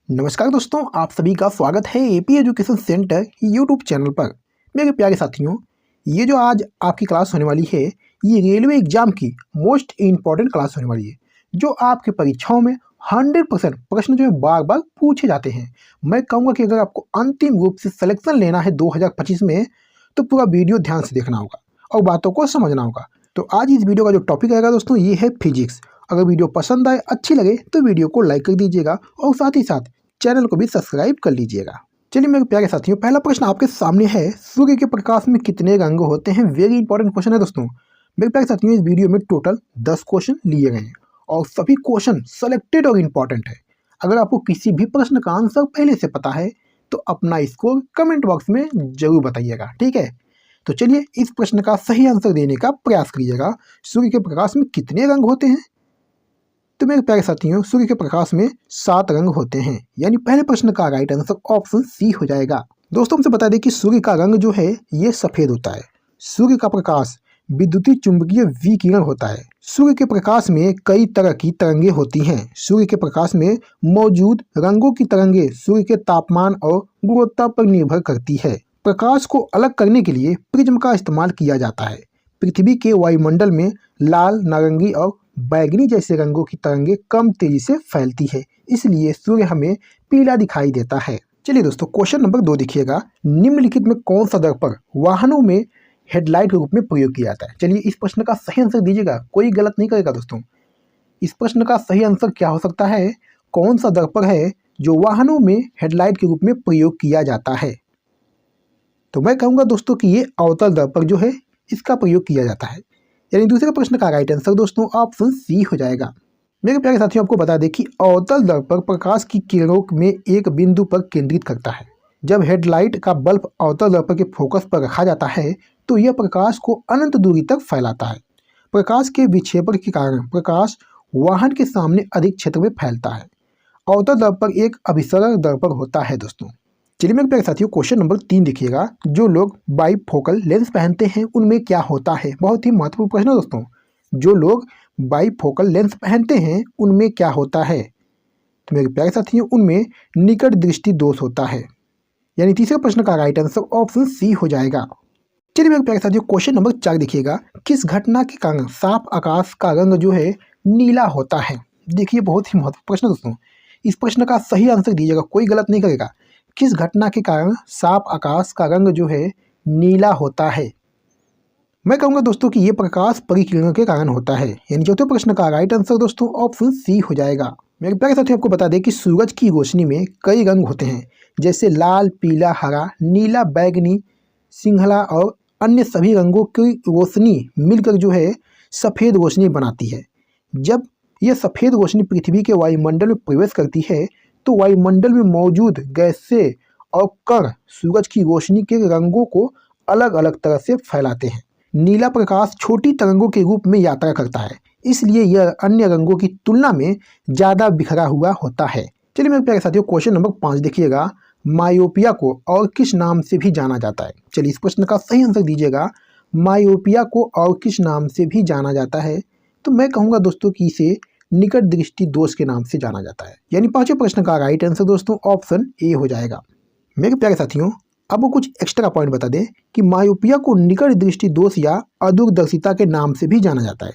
नमस्कार दोस्तों, आप सभी का स्वागत है AP education centre YouTube channel पर। मेरे प्यारे साथियों, ये जो आज आपकी क्लास होने वाली है, ये रेलवे एग्जाम की मोस्ट इम्पॉर्टेंट क्लास होने वाली है, जो आपके परीक्षाओं में 100% प्रश्न जो है बार बार पूछे जाते हैं। मैं कहूँगा कि अगर आपको अंतिम रूप से सिलेक्शन लेना है 2025 में, तो पूरा वीडियो ध्यान से देखना होगा और बातों को समझना होगा। तो आज इस वीडियो का जो टॉपिक रहेगा दोस्तों, ये है फिजिक्स। अगर वीडियो पसंद आए, अच्छी लगे, तो वीडियो को लाइक कर दीजिएगा और साथ ही साथ चैनल को भी सब्सक्राइब कर लीजिएगा। चलिए मेरे प्यारे साथियों, पहला प्रश्न आपके सामने है, सूर्य के प्रकाश में कितने रंग होते हैं? वेरी इंपॉर्टेंट क्वेश्चन है दोस्तों। मेरे प्यारे साथियों, इस वीडियो में टोटल 10 क्वेश्चन लिए गए हैं और सभी क्वेश्चन सेलेक्टेड और इम्पॉर्टेंट है। अगर आपको किसी भी प्रश्न का आंसर पहले से पता है तो अपना स्कोर कमेंट बॉक्स में जरूर बताइएगा, ठीक है? तो चलिए इस प्रश्न का सही आंसर देने का प्रयास करिएगा। सूर्य के प्रकाश में कितने रंग होते हैं? तो मेरे प्यारे साथियों, सूर्य के प्रकाश में 7 रंग होते हैं, यानी पहले प्रश्न का राइट आंसर ऑप्शन सी हो जाएगा। दोस्तों हमसे बता दें कि सूर्य का रंग जो है ये सफेद होता है। सूर्य का प्रकाश विद्युतीय चुंबकीय विकिरण होता है। सूर्य के प्रकाश में कई तरह की तरंगे होती हैं। सूर्य के प्रकाश में मौजूद रंगों की तरंगे सूर्य के तापमान और गुणवत्ता पर निर्भर करती है। प्रकाश को अलग करने के लिए प्रिज्म का इस्तेमाल किया जाता है। पृथ्वी के वायुमंडल में लाल, नारंगी और बैगनी जैसे रंगों की तरंगे कम तेजी से फैलती है, इसलिए सूर्य हमें पीला दिखाई देता है। चलिए दोस्तों, क्वेश्चन नंबर 2 देखिएगा। निम्नलिखित में कौन सा दर्पण वाहनों में हेडलाइट के रूप में प्रयोग किया जाता है? चलिए इस प्रश्न का सही आंसर दीजिएगा, कोई गलत नहीं करेगा दोस्तों। इस प्रश्न का सही आंसर क्या हो सकता है? कौन सा दर्पण है जो वाहनों में हेडलाइट के रूप में प्रयोग किया जाता है? तो मैं कहूँगा दोस्तों कि ये अवतल दर्पण जो है इसका प्रयोग किया जाता है, यानी दूसरे प्रश्न का राइट आंसर दोस्तों ऑप्शन सी हो जाएगा। मेरे प्यारे साथियों, आपको बता दें कि अवतल दर्पण प्रकाश की किरणों में एक बिंदु पर केंद्रित करता है। जब हेडलाइट का बल्ब अवतल दर्पण के फोकस पर रखा जाता है तो यह प्रकाश को अनंत दूरी तक फैलाता है। प्रकाश के विक्षेपण के कारण प्रकाश वाहन के सामने अधिक क्षेत्र में फैलता है। अवतल दर्पण एक अभिसरण दर्पण होता है दोस्तों। चलिए मेरे प्यारे साथियों, क्वेश्चन नंबर 3 देखिएगा। जो लोग बाइफोकल लेंस पहनते हैं उनमें क्या होता है? बहुत ही महत्वपूर्ण प्रश्न है दोस्तों। जो लोग बाइफोकल लेंस पहनते हैं उनमें क्या होता है? तो मेरे प्यारे साथियों, उनमें निकट दृष्टि दोष होता है, यानी तीसरे प्रश्न का राइट आंसर ऑप्शन सी हो जाएगा। चलिए मेरे प्यारे साथियों, क्वेश्चन नंबर 4 देखिएगा। किस घटना के कारण साफ आकाश का रंग जो है नीला होता है? देखिए बहुत ही महत्वपूर्ण प्रश्न दोस्तों। इस प्रश्न का सही आंसर दीजिएगा, कोई गलत नहीं करेगा। किस घटना के कारण साफ आकाश का रंग जो है नीला होता है? मैं कहूँगा दोस्तों कि ये प्रकाश परिकिरणों के कारण होता है, यानी चौथे प्रश्न का राइट आंसर दोस्तों ऑप्शन सी हो जाएगा। मेरे प्यारे साथियों, आपको बता दें कि सूरज की रोशनी में कई रंग होते हैं, जैसे लाल, पीला, हरा, नीला, बैगनी, सिंघला और अन्य सभी रंगों की रोशनी मिलकर जो है सफ़ेद रोशनी बनाती है। जब यह सफ़ेद रोशनी पृथ्वी के वायुमंडल में प्रवेश करती है तो वायुमंडल में मौजूद गैसें और कण सूरज की रोशनी के रंगों को अलग अलग तरह से फैलाते हैं। नीला प्रकाश छोटी तरंगों के रूप में यात्रा करता है, इसलिए यह अन्य रंगों की तुलना में ज़्यादा बिखरा हुआ होता है। चलिए मेरे प्यारे साथियों, क्वेश्चन नंबर 5 देखिएगा। मायोपिया को और किस नाम से भी जाना जाता है? चलिए इस प्रश्न का सही आंसर दीजिएगा। मायोपिया को और किस नाम से भी जाना जाता है? तो मैं कहूँगा दोस्तों कि इसे निकट दृष्टि दोष के नाम से जाना जाता है, यानी पांचवें प्रश्न का राइट आंसर दोस्तों ऑप्शन ए हो जाएगा। मेरे प्यारे साथियों, अब वो कुछ एक्स्ट्रा पॉइंट बता दें कि मायोपिया को निकट दृष्टि दोष या अदूरदर्शिता के नाम से भी जाना जाता है।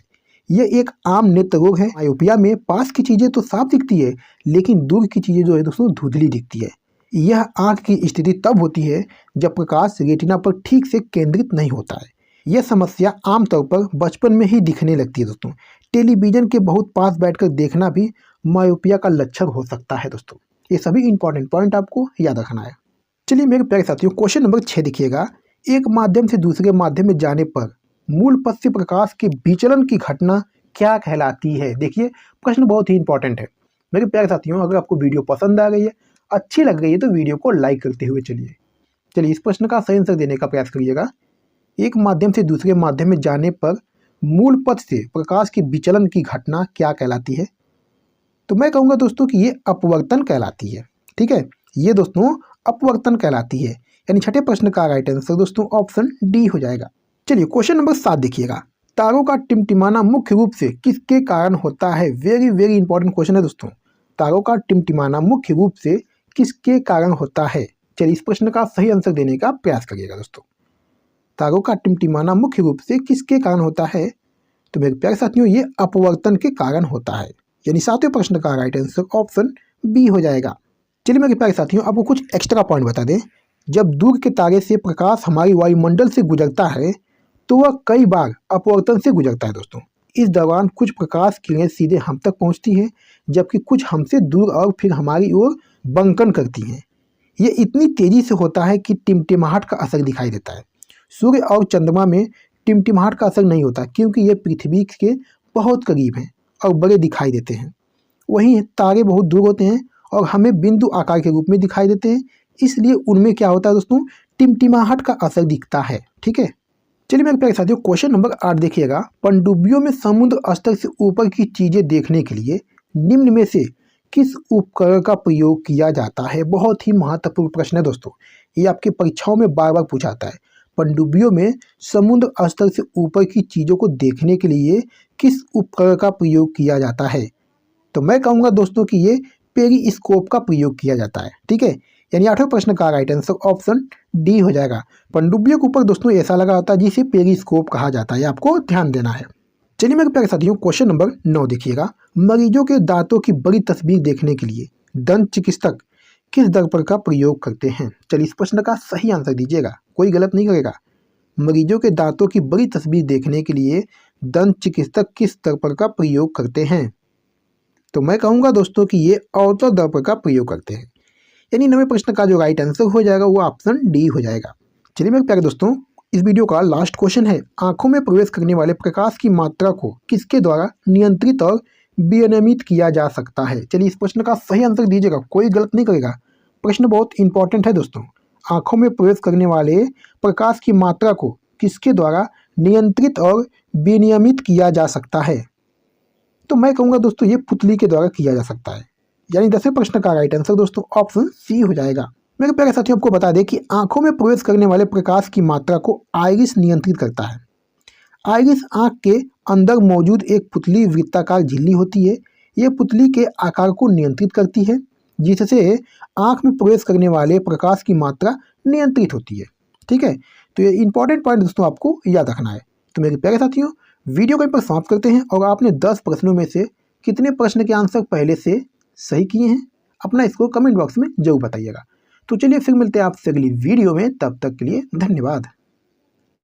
यह एक आम नेत्र रोग है। मायोपिया में पास की चीजें तो साफ दिखती है, लेकिन दूर की चीजें जो है दोस्तों धुंधली दिखती है। यह आंख की स्थिति तब होती है जब प्रकाश रेटिना पर ठीक से केंद्रित नहीं होता है। यह समस्या आमतौर पर बचपन में ही दिखने लगती है दोस्तों। टेलीविजन के बहुत पास बैठकर देखना भी मायोपिया का लक्षण हो सकता है दोस्तों। ये सभी इंपॉर्टेंट पॉइंट आपको याद रखना है। चलिए मेरे प्यारे साथियों, क्वेश्चन नंबर 6 देखिएगा। एक माध्यम से दूसरे माध्यम में जाने पर मूल पथ से प्रकाश के विचलन की घटना क्या कहलाती है? देखिए प्रश्न बहुत ही इंपॉर्टेंट है। मेरे प्यारे साथियों, अगर आपको वीडियो पसंद आ गई है, अच्छी लग रही है, तो वीडियो को लाइक करते हुए चलिए इस प्रश्न का सही आंसर देने का प्रयास करिएगा। एक माध्यम से दूसरे माध्यम में जाने पर मूल पथ से प्रकाश के विचलन की घटना क्या कहलाती है? तो मैं कहूँगा दोस्तों कि ये अपवर्तन कहलाती है, ठीक है? ये दोस्तों अपवर्तन कहलाती है, यानी छठे प्रश्न का राइट आंसर दोस्तों ऑप्शन डी हो जाएगा। चलिए क्वेश्चन नंबर 7 देखिएगा। तारों का टिमटिमाना मुख्य रूप से किसके कारण होता है? वेरी वेरी इंपॉर्टेंट क्वेश्चन है दोस्तों। तारों का टिमटिमाना मुख्य रूप से किसके कारण होता है? चलिए इस प्रश्न का सही आंसर देने का प्रयास करिएगा दोस्तों। तारों का टिमटिमाना मुख्य रूप से किसके कारण होता है? तो मेरे प्यारे साथियों, ये अपवर्तन के कारण होता है। यानी सातवें प्रश्न का राइट आंसर ऑप्शन बी हो जाएगा। चलिए मेरे प्यारे साथियों, आपको कुछ एक्स्ट्रा पॉइंट बता दें। जब दूर के तारे से प्रकाश हमारी वायुमंडल से गुजरता है तो वह कई बार अपवर्तन से गुजरता है दोस्तों। इस दौरान कुछ प्रकाश किरणें सीधे हम तक पहुंचती हैं, जबकि कुछ हमसे दूर और फिर हमारी ओर बंकन करती हैं। ये इतनी तेजी से होता है कि टिमटिमाहट का असर दिखाई देता है। सूर्य और चंद्रमा में टिमटिमाहट का असर नहीं होता, क्योंकि ये पृथ्वी के बहुत करीब हैं और बड़े दिखाई देते हैं। वहीं तारे बहुत दूर होते हैं और हमें बिंदु आकार के रूप में दिखाई देते हैं, इसलिए उनमें क्या होता है दोस्तों, टिमटिमाहट का असर दिखता है। ठीक है, चलिए मेरे प्यारे साथियों, क्वेश्चन नंबर 8 देखिएगा। पनडुब्बियों में समुद्र स्तर से ऊपर की चीजें देखने के लिए निम्न में से किस उपकरण का प्रयोग किया जाता है? बहुत ही महत्वपूर्ण प्रश्न है दोस्तों, ये आपके परीक्षाओं में बार बार पूछा जाता है। पनडुब्बियों में समुद्र स्तर से ऊपर की चीज़ों को देखने के लिए किस उपकरण का प्रयोग किया जाता है? तो मैं कहूँगा दोस्तों कि ये पेरिस्कोप का प्रयोग किया जाता है। ठीक है, यानी 8वें प्रश्न का राइट आंसर ऑप्शन डी हो जाएगा। पनडुब्बियों के ऊपर दोस्तों ऐसा लगा होता है जिसे पेरिस्कोप कहा जाता है, आपको ध्यान देना है। चलिए मेरे प्यारे साथियों, क्वेश्चन नंबर 9 देखिएगा। मरीजों के दांतों की बड़ी तस्वीर देखने के लिए दंत चिकित्सक किस दर्पण का प्रयोग करते हैं? चलिए इस प्रश्न का सही आंसर दीजिएगा, कोई गलत नहीं करेगा। मरीजों के दांतों की बड़ी तस्वीर देखने के लिए दंत चिकित्सक किस दर्पण का प्रयोग करते हैं? तो मैं कहूँगा दोस्तों कि ये अवतल दर्पण का प्रयोग करते हैं। यानी 9वें प्रश्न का जो राइट आंसर हो जाएगा वो ऑप्शन डी हो जाएगा। चलिए मेरे प्यारे दोस्तों, इस वीडियो का लास्ट क्वेश्चन है, आंखों में प्रवेश करने वाले प्रकाश की मात्रा को किसके द्वारा नियंत्रित और विनियमित किया जा सकता है? चलिए इस प्रश्न का सही आंसर दीजिएगा, कोई गलत नहीं करेगा। प्रश्न बहुत इंपॉर्टेंट है दोस्तों। आंखों में प्रवेश करने वाले प्रकाश की मात्रा को किसके द्वारा नियंत्रित और विनियमित किया जा सकता है? तो मैं कहूँगा दोस्तों ये पुतली के द्वारा किया जा सकता है। यानी 10वें प्रश्न का राइट आंसर दोस्तों ऑप्शन सी हो जाएगा। मेरे प्यारे साथियों, आपको बता दें कि आंखों में प्रवेश करने वाले प्रकाश की मात्रा को आइरिस नियंत्रित करता है। आइरिस आंख के अंदर मौजूद एक पुतली वृत्ताकार झिल्ली होती है। ये पुतली के आकार को नियंत्रित करती है, जिससे आंख में प्रवेश करने वाले प्रकाश की मात्रा नियंत्रित होती है। ठीक है, तो ये इंपॉर्टेंट पॉइंट दोस्तों आपको याद रखना है। तो मेरे प्यारे साथियों, वीडियो को यहाँ पर समाप्त करते हैं। और आपने 10 प्रश्नों में से कितने प्रश्न के आंसर पहले से सही किए हैं, अपना इसको कमेंट बॉक्स में जरूर बताइएगा। तो चलिए फिर मिलते हैं आपसे अगली वीडियो में, तब तक के लिए धन्यवाद।